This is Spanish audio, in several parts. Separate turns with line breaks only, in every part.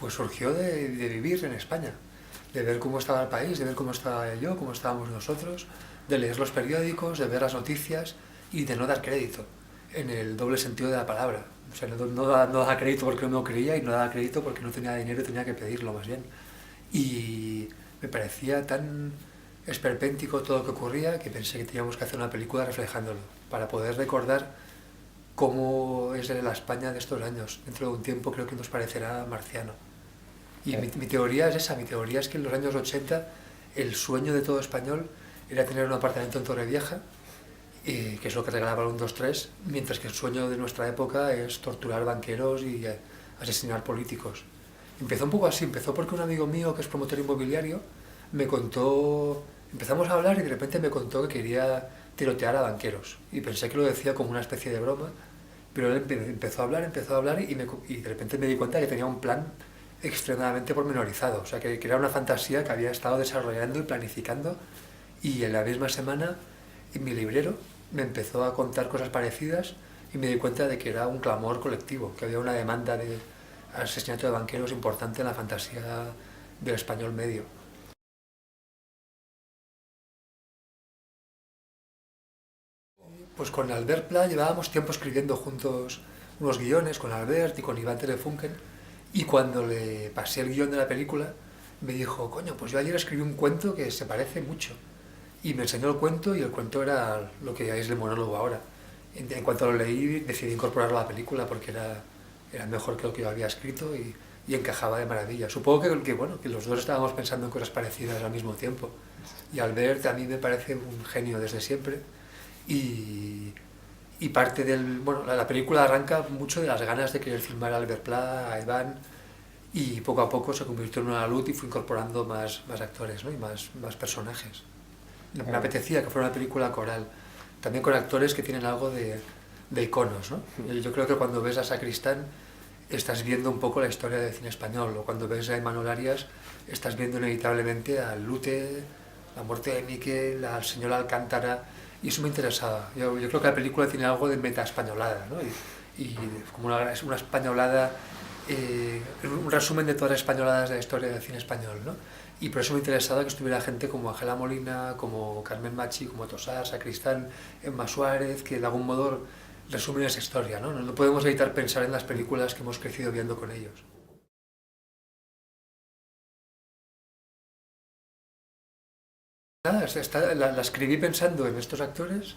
Pues surgió de vivir en España, de ver cómo estaba el país, de ver cómo estaba yo, cómo estábamos nosotros, de leer los periódicos, de ver las noticias y de no dar crédito, en el doble sentido de la palabra. O sea, no daba crédito porque no me lo creía y no daba crédito porque no tenía dinero y tenía que pedirlo más bien. Y me parecía tan esperpéntico todo lo que ocurría que pensé que teníamos que hacer una película reflejándolo, para poder recordar cómo es la España de estos años. Dentro de un tiempo creo que nos parecerá marciano. Y mi teoría es esa, mi teoría es que en los años 80 el sueño de todo español era tener un apartamento en Torrevieja, que es lo que regalaba el 123, mientras que el sueño de nuestra época es torturar banqueros y asesinar políticos. Empezó un poco así, empezó porque un amigo mío que es promotor inmobiliario me contó, empezamos a hablar y de repente me contó que quería tirotear a banqueros. Y pensé que lo decía como una especie de broma, pero él empezó a hablar y de repente me di cuenta que tenía un plan extremadamente pormenorizado, o sea, que era una fantasía que había estado desarrollando y planificando, y en la misma semana en mi librero me empezó a contar cosas parecidas y me di cuenta de que era un clamor colectivo, que había una demanda de asesinato de banqueros importante en la fantasía del español medio. Pues con Albert Pla llevábamos tiempo escribiendo juntos unos guiones, con Albert y con Iván Telefunken, y cuando le pasé el guión de la película me dijo, coño, pues yo ayer escribí un cuento que se parece mucho. Y me enseñó el cuento y el cuento era lo que es el monólogo ahora. En cuanto lo leí decidí incorporarlo a la película porque era mejor que lo que yo había escrito y encajaba de maravilla. Supongo bueno, que los dos estábamos pensando en cosas parecidas al mismo tiempo. Y Albert a mí me parece un genio desde siempre y, y parte del... Bueno, la película arranca mucho de las ganas de querer filmar a Albert Pla, a Iván, y poco a poco se convirtió en una luz y fue incorporando más actores, ¿no? Y más personajes. Me apetecía que fuera una película coral, también con actores que tienen algo de iconos, ¿no? Yo creo que cuando ves a Sacristán estás viendo un poco la historia del cine español, o cuando ves a Imanol Arias estás viendo inevitablemente a Lute, la muerte de Miquel, al señor Alcántara, y eso me interesaba. Yo creo que la película tiene algo de meta-españolada, ¿no? Y como una españolada, un resumen de todas las españoladas de la historia del cine español, ¿no? Y por eso me interesaba que estuviera gente como Ángela Molina, como Carmen Machi, como Tosar, Sacristán, Emma Suárez, que de algún modo resumen esa historia, ¿no? No podemos evitar pensar en las películas que hemos crecido viendo con ellos. Nada, la escribí pensando en estos actores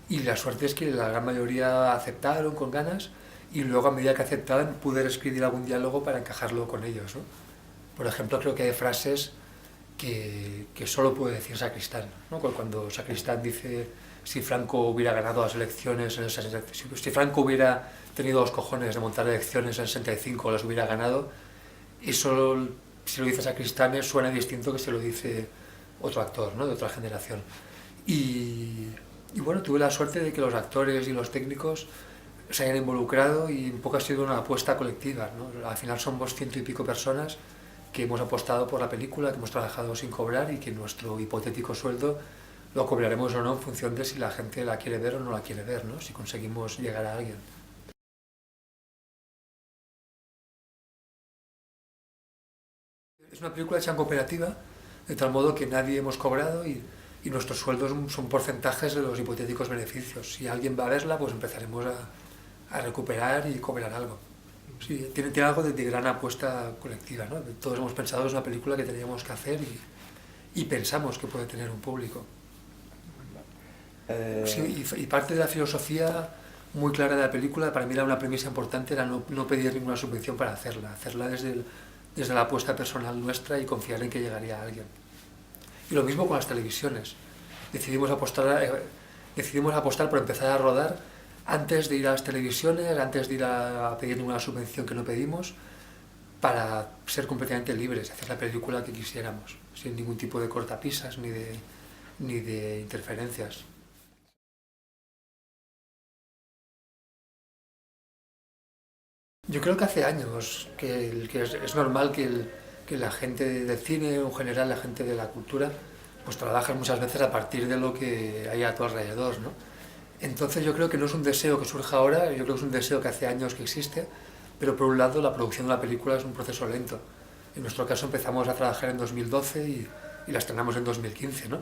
y la suerte es que la gran mayoría aceptaron con ganas y luego a medida que aceptaban pude escribir algún diálogo para encajarlo con ellos, ¿no? Por ejemplo, creo que hay frases que solo puede decir Sacristán, ¿no? Cuando Sacristán dice si Franco hubiera ganado las elecciones en el 65, si Franco hubiera tenido los cojones de montar elecciones en el 65 las hubiera ganado, eso si lo dice Sacristán suena distinto que si lo dice otro actor, ¿no? De otra generación. Y bueno, tuve la suerte de que los actores y los técnicos se hayan involucrado y un poco ha sido una apuesta colectiva, ¿no? Al final somos ciento y pico personas que hemos apostado por la película, que hemos trabajado sin cobrar y que nuestro hipotético sueldo lo cobraremos o no en función de si la gente la quiere ver o no la quiere ver, ¿no? Si conseguimos llegar a alguien. Es una película hecha en cooperativa, de tal modo que nadie hemos cobrado y nuestros sueldos son porcentajes de los hipotéticos beneficios. Si alguien va a verla, pues empezaremos a recuperar y cobrar algo. Sí, tiene algo de gran apuesta colectiva, ¿no? Todos hemos pensado que es una película que teníamos que hacer y pensamos que puede tener un público. Sí, y parte de la filosofía muy clara de la película, para mí era una premisa importante, era no pedir ninguna subvención para hacerla desde la apuesta personal nuestra y confiar en que llegaría a alguien. Y lo mismo con las televisiones. Decidimos apostar por empezar a rodar antes de ir a las televisiones, antes de ir a pedir ninguna subvención que no pedimos, para ser completamente libres, hacer la película que quisiéramos, sin ningún tipo de cortapisas ni de interferencias. Yo creo que hace años que es normal que la gente del cine, o en general la gente de la cultura, pues trabaja muchas veces a partir de lo que hay a tu alrededor, ¿no? Entonces yo creo que no es un deseo que surja ahora, yo creo que es un deseo que hace años que existe, pero por un lado la producción de la película es un proceso lento. En nuestro caso empezamos a trabajar en 2012 y la estrenamos en 2015, ¿no?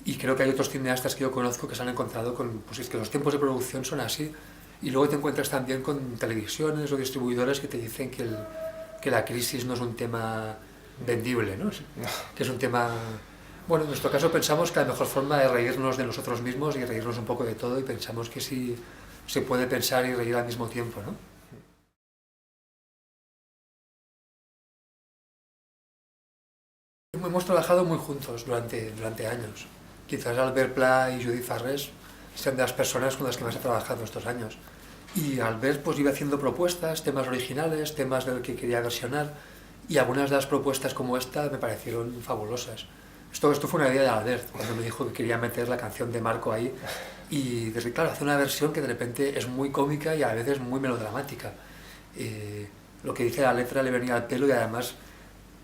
Y creo que hay otros cineastas que yo conozco que se han encontrado con, pues es que los tiempos de producción son así, y luego te encuentras también con televisiones o distribuidores que te dicen que la crisis no es un tema vendible, ¿no? Que es un tema... Bueno, en nuestro caso pensamos que la mejor forma es reírnos de nosotros mismos y reírnos un poco de todo, y pensamos que sí se puede pensar y reír al mismo tiempo, ¿no? Hemos trabajado muy juntos durante años. Quizás Albert Pla y Judith Farrés sean de las personas con las que más he trabajado estos años. Y Albert pues iba haciendo propuestas, temas originales, temas del que quería versionar, y algunas de las propuestas como esta me parecieron fabulosas. Esto fue una idea de Albert, cuando me dijo que quería meter la canción de Marco ahí, y desde, claro, hace una versión que de repente es muy cómica y a veces muy melodramática. Lo que dice la letra le venía al pelo y además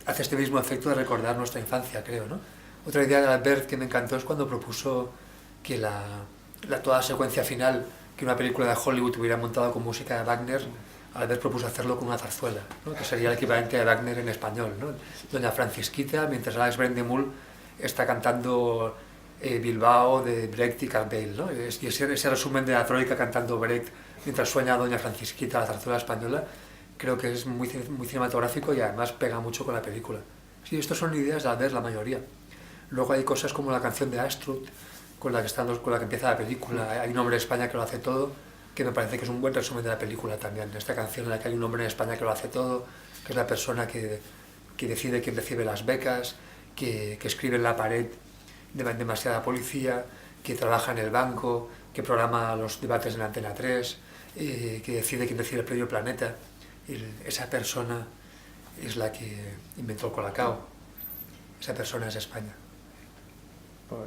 hace este mismo efecto de recordar nuestra infancia, creo, ¿no? Otra idea de Albert que me encantó es cuando propuso que toda la secuencia final que una película de Hollywood hubiera montado con música de Wagner. Albert propuso hacerlo con una zarzuela, ¿no? Que sería el equivalente de Wagner en español, ¿no? Doña Francisquita, mientras Alex Brendemühl está cantando Bilbao de Brecht y Carbell, ¿no? Y ese resumen de la Troika cantando Brecht mientras sueña Doña Francisquita, la zarzuela española, creo que es muy cinematográfico y además pega mucho con la película. Sí, estas son ideas de Albert, la mayoría. Luego hay cosas como la canción de Astrud, con la que empieza la película. Hay un hombre en España que lo hace todo, que me parece que es un buen resumen de la película también. Esta canción en la que hay un hombre en España que lo hace todo, que es la persona que decide quién recibe las becas, que escribe en la pared demasiada policía, que trabaja en el banco, que programa los debates en la Antena 3, que decide quién recibe el premio Planeta. Esa persona es la que inventó el Colacao. Esa persona es España.
Pues